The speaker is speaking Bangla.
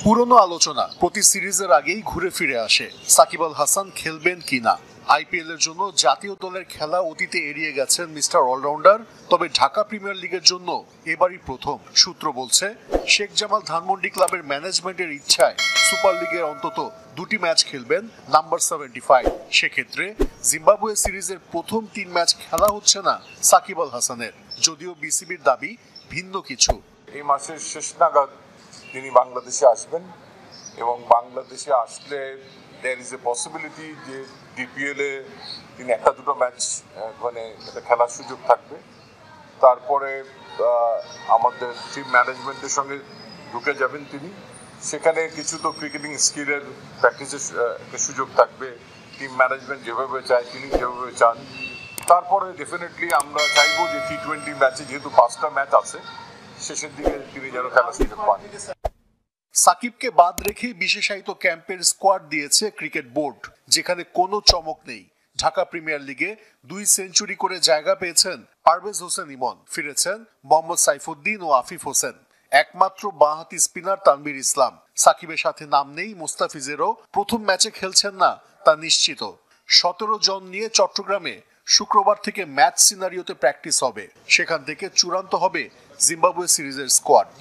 পুরনো আলোচনা প্রতি সিরিজের আগেই ঘুরে ফিরে আসে সাকিব আল হাসান খেলবেন কিনা। আইপিএল এর জন্য জাতীয় দলের খেলা অতীতে এড়িয়ে গেছেন মিস্টার অলরাউন্ডার, তবে ঢাকা প্রিমিয়ার লিগের জন্য এবারই প্রথম। সূত্র বলছে শেখ জামাল ধানমন্ডি ক্লাবের ম্যানেজমেন্টের ইচ্ছায় সুপার লিগের অন্তত দুটি ম্যাচ খেলবেন নাম্বার 75। সেক্ষেত্রে জিম্বাবুয়ে সিরিজের প্রথম 3 ম্যাচ খেলা হচ্ছে না সাকিব আল হাসানের, যদিও বিসিবির দাবি ভিন্ন কিছু। এই মাসের শেষ নাগাদ তিনি বাংলাদেশে আসবেন এবং বাংলাদেশে আসলে দেয়ার ইজ এ পসিবিলিটি যে ডিপিএল এ তিনি একটা দুটো ম্যাচ মানে খেলার সুযোগ থাকবে। তারপরে আমাদের টিম ম্যানেজমেন্টের সঙ্গে ঢুকে যাবেন তিনি, সেখানে কিছু তো ক্রিকেটিং স্কিলের প্র্যাকটিসের সুযোগ থাকবে। টিম ম্যানেজমেন্ট যেভাবে চায় তিনি যেভাবে চান। তারপরে ডেফিনেটলি আমরা চাইবো যে টি-20 ম্যাচে যেহেতু 5টা ম্যাচ আছে শেষের দিকে তিনি যেন খেলার সুযোগ পান। সাকিবকে বাদ রেখে বিশেষায়িত ক্যাম্পের স্কোয়াড দিয়েছে ক্রিকেট বোর্ড, যেখানে কোনো চমক নেই। ঢাকা প্রিমিয়ার লিগে 2 সেঞ্চুরি করে জায়গা পেয়েছেন পারভেজ হোসেন ইমন, ফিরেছেন মোহাম্মদ সাইফুদ্দিন ও আফিফ হোসেন। একমাত্র বাঁহাতি স্পিনার তানভীর ইসলাম। সাকিবের সাথে নাম নেই মুস্তাফিজেরও, প্রথম ম্যাচে খেলছেন না তা নিশ্চিত। 17 জন নিয়ে চট্টগ্রামে শুক্রবার থেকে ম্যাচ সিনারিওতে প্র্যাকটিস হবে, সেখান থেকে চূড়ান্ত হবে জিম্বাবুয়ে সিরিজের স্কোয়াড।